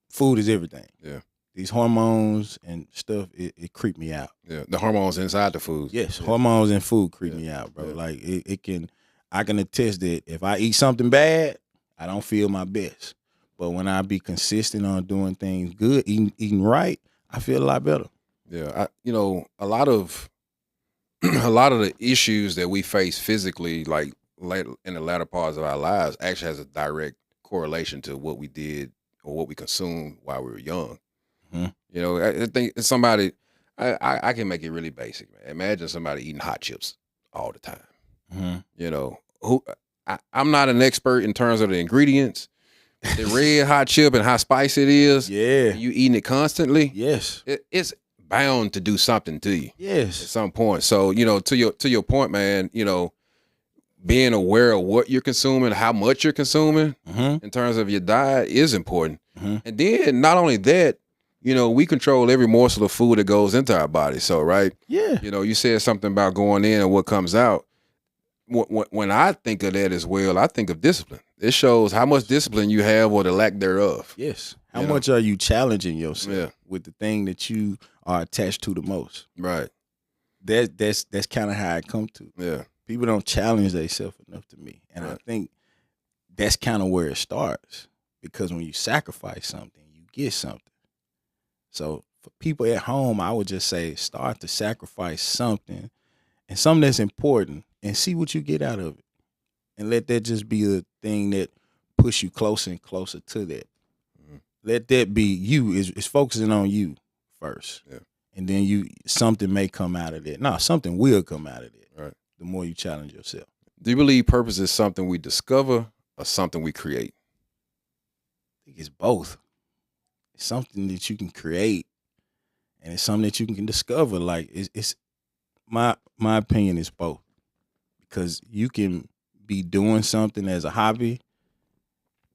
food is everything. Yeah. These hormones and stuff, it creep me out. Yeah, the hormones inside the food. Yes, hormones in food creep me out, bro. Yeah. Like I can attest that if I eat something bad, I don't feel my best. But when I be consistent on doing things good, eating right, I feel a lot better. Yeah, a lot of the issues that we face physically, like in the latter parts of our lives, actually has a direct correlation to what we did or what we consumed while we were young. I think somebody, I can make it really basic, man. Imagine somebody eating hot chips all the time. I'm not an expert in terms of the ingredients. The red hot chip and how spicy it is. Yeah. You eating it constantly. Yes. It's bound to do something to you. Yes. At some point. So, to your point, man, being aware of what you're consuming, how much you're consuming in terms of your diet is important. And then not only that, we control every morsel of food that goes into our body. So, right? Yeah. You said something about going in and what comes out. When I think of that as well, I think of discipline. It shows how much discipline you have or the lack thereof. Yes. How much are you challenging yourself with the thing that you are attached to the most? Right. That's kind of how I come to. Yeah. People don't challenge themselves enough to me. And I think that's kind of where it starts. Because when you sacrifice something, you get something. So for people at home, I would just say start to sacrifice something and something that's important and see what you get out of it. And let that just be the thing that push you closer and closer to that. Let that be you. It's focusing on you first. Yeah. And then something may come out of that. No, something will come out of that. Right. The more you challenge yourself. Do you believe purpose is something we discover or something we create? I think it's both. It's something that you can create and it's something that you can discover. Like it's my opinion is both. Because you can be doing something as a hobby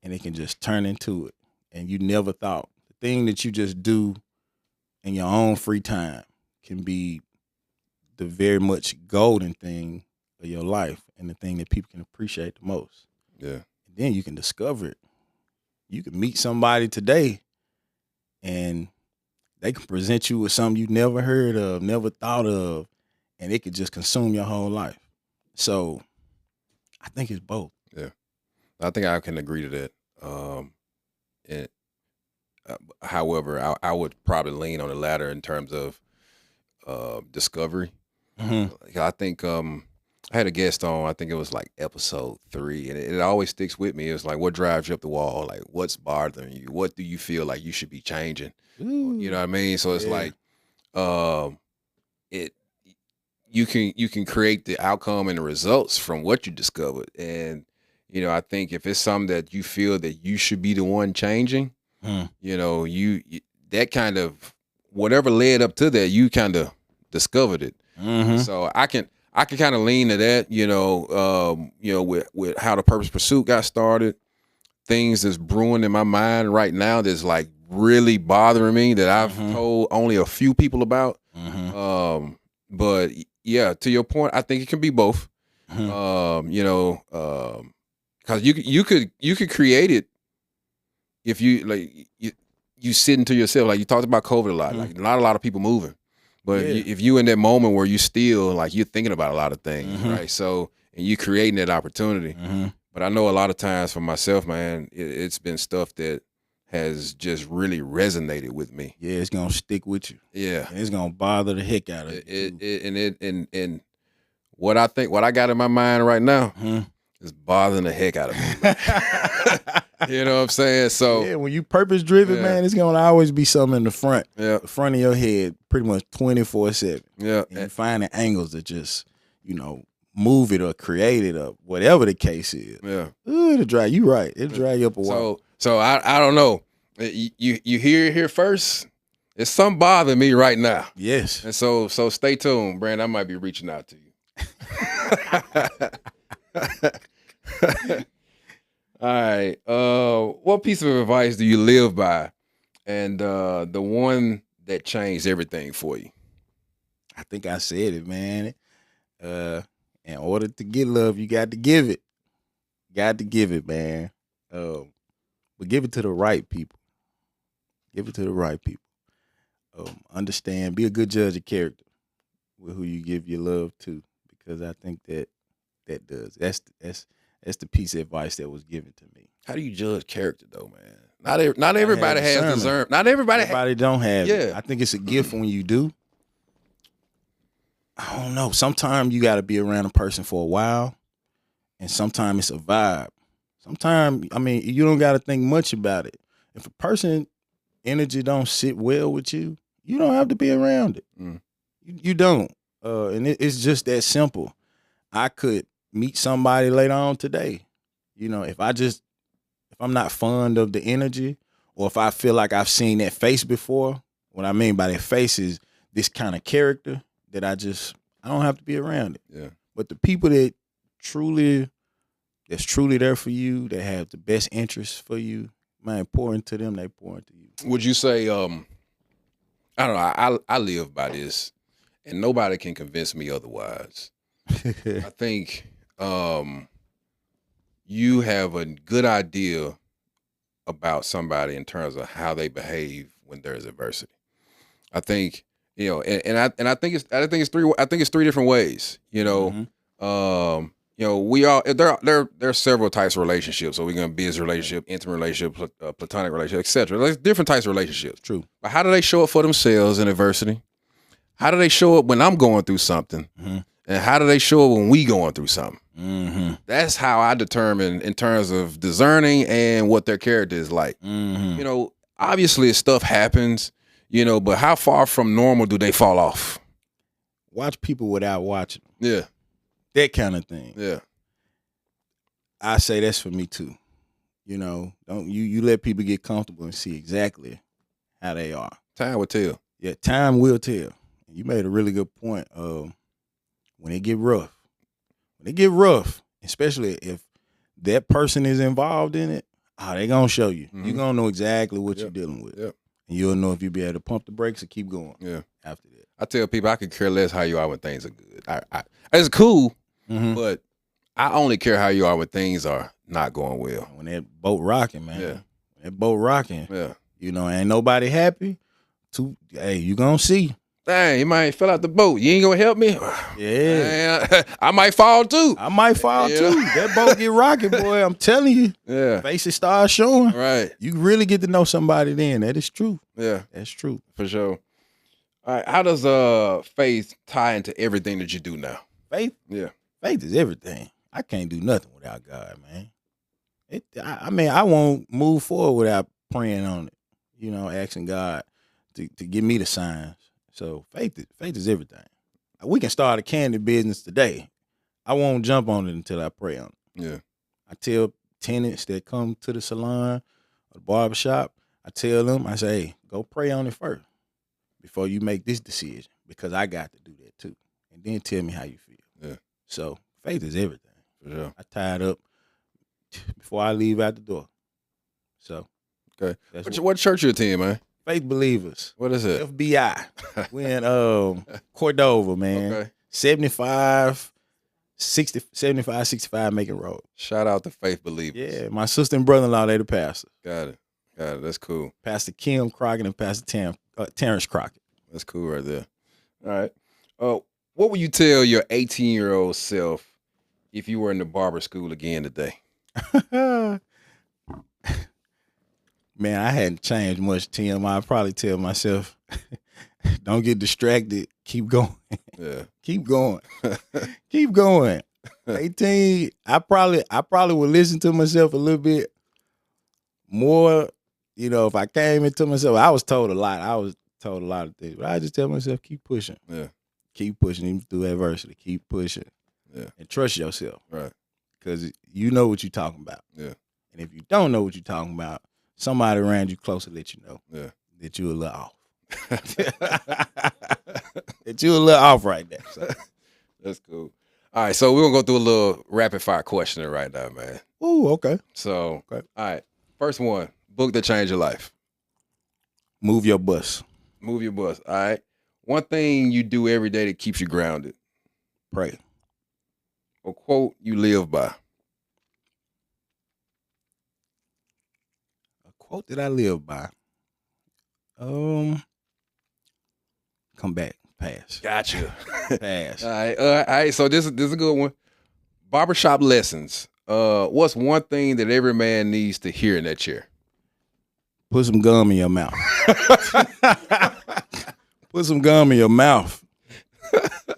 and it can just turn into it. And you never thought. The thing that you just do in your own free time can be the very much golden thing of your life and the thing that people can appreciate the most. Yeah. And then you can discover it. You can meet somebody today and they can present you with something you never heard of, never thought of, and it could just consume your whole life. So I think it's both. Yeah, I think I can agree to that. And, however, I would probably lean on the latter in terms of discovery. Mm-hmm. I think I had a guest on. I think it was like episode 3, and it always sticks with me. It's like, what drives you up the wall? Like, what's bothering you? What do you feel like you should be changing? Ooh. You know what I mean? So it's like, it you can create the outcome and the results from what you discovered. And I think if it's something that you feel that you should be the one changing, you that kind of whatever led up to that, you kind of discovered it. Mm-hmm. So I can kind of lean to that, with how the Purpose Pursuit got started, things that's brewing in my mind right now that's like really bothering me that I've told only a few people about. But yeah, to your point, I think it can be both. Because you could create it if you like you sitting to yourself. Like you talked about COVID a lot, like not a lot of people moving. But if you in that moment where you still like you're thinking about a lot of things, right? So and you creating that opportunity. But I know a lot of times for myself, man, it's been stuff that has just really resonated with me. Yeah, it's gonna stick with you. Yeah, and it's gonna bother the heck out of you. And what I got in my mind right now is bothering the heck out of me. You know what I'm saying? So yeah, when you purpose driven, man, it's gonna always be something in the front. Yeah, the front of your head, pretty much 24/7. Yeah, and finding angles that just move it or create it or whatever the case is. Yeah, ooh, it'll dry you right. It'll dry you up a while. So I don't know. You hear it here first. It's something bothering me right now. Yes. And so stay tuned, Brand. I might be reaching out to you. All right. What piece of advice do you live by, and the one that changed everything for you? I think I said it, man. In order to get love, you got to give it. Got to give it, man. But give it to the right people. Give it to the right people. Understand. Be a good judge of character with who you give your love to, because I think that does. That's the piece of advice that was given to me. How do you judge character, though, man? Not everybody has discernment. Not everybody don't have it. Yeah. I think it's a gift when you do. I don't know. Sometimes you got to be around a person for a while, and sometimes it's a vibe. Sometimes, you don't got to think much about it. If a person energy don't sit well with you, you don't have to be around it. You don't. And it's just that simple. I could meet somebody later on today. If I'm not fond of the energy, or if I feel like I've seen that face before, what I mean by that face is this kind of character that I don't have to be around it. Yeah. But the people that's truly there for you, that have the best interests for you, man, pour into them, they pour into you. Would you say, I don't know, I live by this, and nobody can convince me otherwise. I think you have a good idea about somebody in terms of how they behave when there's adversity. I think, and I think it's three different ways. We all there are several types of relationships. So we're gonna business relationship, intimate relationship, platonic relationship, etc. There's different types of relationships. True. But how do they show up for themselves in adversity? How do they show up when I'm going through something? And how do they show up when we going through something? That's how I determine in terms of discerning and what their character is like. Obviously stuff happens, but how far from normal do they fall off? Watch people without watching. Yeah. That kind of thing. Yeah. I say that's for me too. Don't you let people get comfortable and see exactly how they are. Time will tell. Yeah, time will tell. You made a really good point. When it get rough, especially if that person is involved in it, they gonna show you. You're gonna know exactly what you're dealing with. Yep. And you'll know if you'll be able to pump the brakes or keep going. Yeah. After that. I tell people I could care less how you are when things are good. It's cool, but I only care how you are when things are not going well. When that boat rocking, man. Yeah. That boat rocking. Yeah. Ain't nobody happy Hey, you gonna see. Dang, you might fell out the boat. You ain't gonna help me? Yeah. Man, I might fall too. I might fall Yeah. too. That boat get rocking, boy. I'm telling you. Yeah. Faces start showing. Right. You really get to know somebody then. That is true. Yeah. That's true. For sure. All right. How does faith tie into everything that you do now? Faith? Yeah. Faith is everything. I can't do nothing without God, man. I mean, I won't move forward without praying on it. You know, asking God to give me the signs. So faith is everything. We can start a candy business today. I won't jump on it until I pray on it. Yeah. I tell tenants that come to the salon or the barbershop, I tell them, I say, hey, go pray on it first before you make this decision, because I got to do that too. And then tell me how you feel. Yeah. So faith is everything. For sure. I tie it up before I leave out the door. So okay. What church you attend, man? Faith Believers. What is it? FBI. We in Cordova, man. Okay. 75, 65 Macon Road. Shout out to Faith Believers. Yeah, my sister and brother-in-law, they the pastor. Got it. That's cool. Pastor Kim Crockett and Pastor Terrence Crockett. That's cool right there. All right. What would you tell your 18-year-old self if you were in the barber school again today? Man, I hadn't changed much, Tim. I'd probably tell myself, don't get distracted. Keep going. Yeah. Keep going. Keep going. 18, I probably would listen to myself a little bit more. You know, if I came into myself, I was told a lot. I was told a lot of things. But I just tell myself, keep pushing. Yeah. Keep pushing even through adversity. Keep pushing. Yeah. And trust yourself. Right. Because you know what you're talking about. Yeah. And if you don't know what you're talking about, somebody around you close to let you know that you're a little off. That you're a little off right there. So. That's cool. All right, so we're going to go through a little rapid fire questioning right now, man. Ooh, okay. So, all right, first one, book that changed your life. Move Your Bus. Move Your Bus, all right. One thing you do every day that keeps you grounded. Pray. A quote you live by. Quote that I live by. Come back. Pass. Gotcha. Pass. All right. So this is a good one. Barbershop lessons. What's one thing that every man needs to hear in that chair? Put some gum in your mouth. Put some gum in your mouth.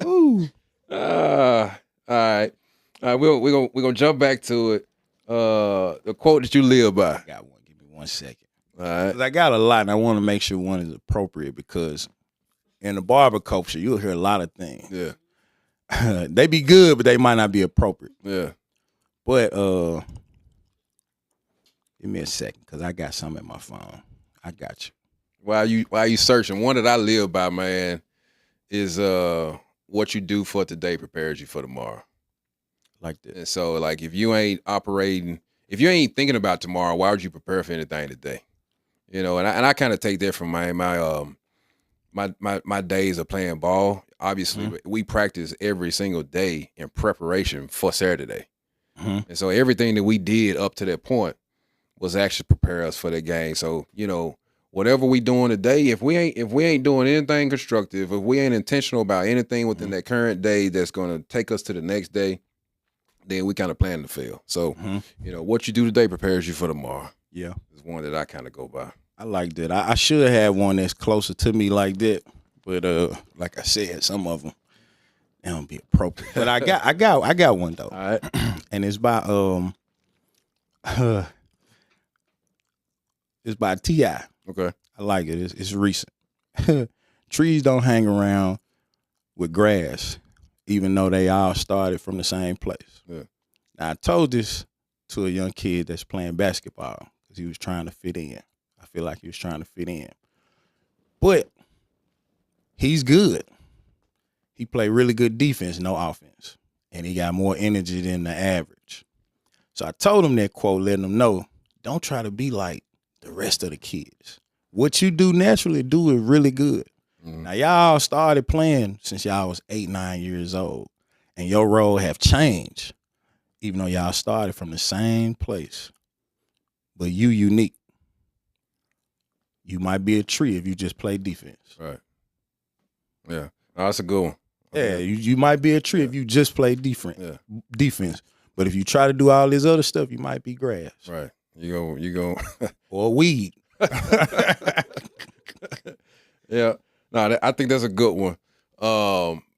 Ooh. All right. We're gonna jump back to it. The quote that you live by. I got one. 1 second. All right. 'Cause I got a lot, and I want to make sure one is appropriate, because in the barber culture, you'll hear a lot of things. Yeah. They be good, but they might not be appropriate. Yeah. But give me a second, because I got some in my phone. I got you. While you searching, one that I live by, man, is what you do for today prepares you for tomorrow. Like that. And so, like, if you ain't thinking about tomorrow, why would you prepare for anything today? You know, and I kind of take that from my days of playing ball. Obviously, we practice every single day in preparation for Saturday. Mm-hmm. And so everything that we did up to that point was actually prepare us for the game. So, you know, whatever we doing today, if we ain't doing anything constructive, if we ain't intentional about anything within that current day that's going to take us to the next day, then we kind of plan to fail. So, you know, what you do today prepares you for tomorrow. Yeah. Is one that I kind of go by. I like that. I should have one that's closer to me like that. But like I said, some of them, they don't be appropriate. But I got one though. All right. And it's by it's by T.I. Okay. I like it. It's recent. Trees don't hang around with grass, even though they all started from the same place. Yeah. Now, I told this to a young kid that's playing basketball because he was trying to fit in. I feel like he was trying to fit in. But he's good. He played really good defense, no offense. And he got more energy than the average. So I told him that quote, letting him know, don't try to be like the rest of the kids. What you do naturally, do it really good. Mm-hmm. Now, y'all started playing since y'all was 8, 9 years old. And your role have changed, even though y'all started from the same place. But you unique. You might be a tree if you just play defense. Right. Yeah. Oh, that's a good one. Yeah, you might be a tree if you just play defense. Yeah. Defense. But if you try to do all this other stuff, you might be grass. Right. You go or weed. Yeah. No, I think that's a good one.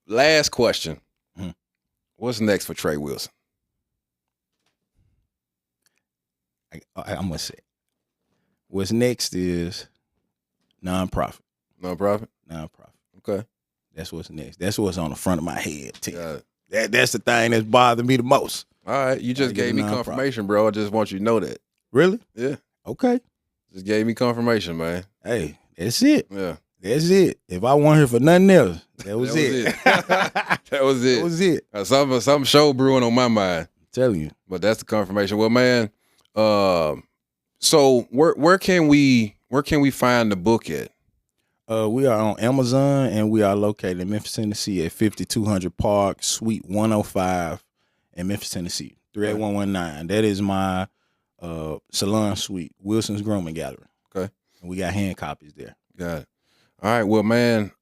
Last question. Mm-hmm. What's next for Trey Wilson? I'm gonna say what's next is nonprofit. Nonprofit? Okay. That's what's next. That's what's on the front of my head, Tim. Got it. That's the thing that's bothered me the most. All right. You just gave me confirmation, bro. I just want you to know that. Really? Yeah. Okay. Just gave me confirmation, man. Hey, that's it. Yeah. That's it. If I want here for nothing else, that was it. That was it. That was it. Something show brewing on my mind. I'm telling you. But that's the confirmation. Well, man, so where can we find the book at? We are on Amazon, and we are located in Memphis, Tennessee at 5200 Park, Suite 105 in Memphis, Tennessee, 38119. That is my salon suite, Wilson's Grooming Gallery. Okay. And we got hand copies there. Got it. All right. Well, man,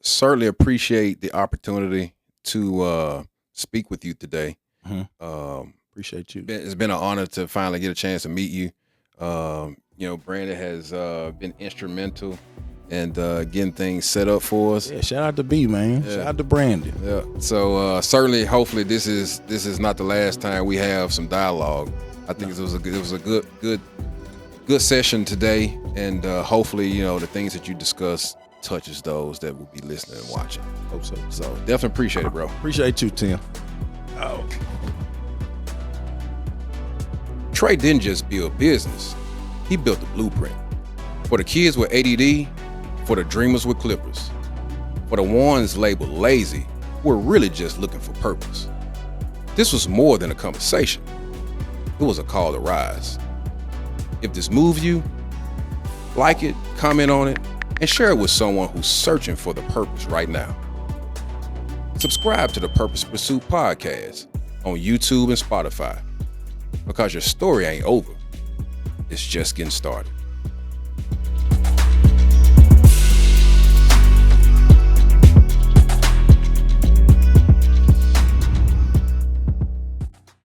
certainly appreciate the opportunity to speak with you today. Mm-hmm. Appreciate you. It's been an honor to finally get a chance to meet you. Brandon has been instrumental in getting things set up for us. Yeah, shout out to B, man. Yeah. Shout out to Brandon. Yeah. So certainly, hopefully, this is not the last time we have some dialogue. I think it was a good session today, and hopefully, the things that you discussed touches those that will be listening and watching. Hope so. So definitely appreciate it, bro. Appreciate you, Tim. Oh. Trey didn't just build business. He built the blueprint. For the kids with ADD, for the dreamers with clippers, for the ones labeled lazy, who are really just looking for purpose. This was more than a conversation. It was a call to rise. If this moves you, like it, comment on it, and share it with someone who's searching for the purpose right now. Subscribe to the Purpose Pursuit podcast on YouTube and Spotify, because your story ain't over. It's just getting started.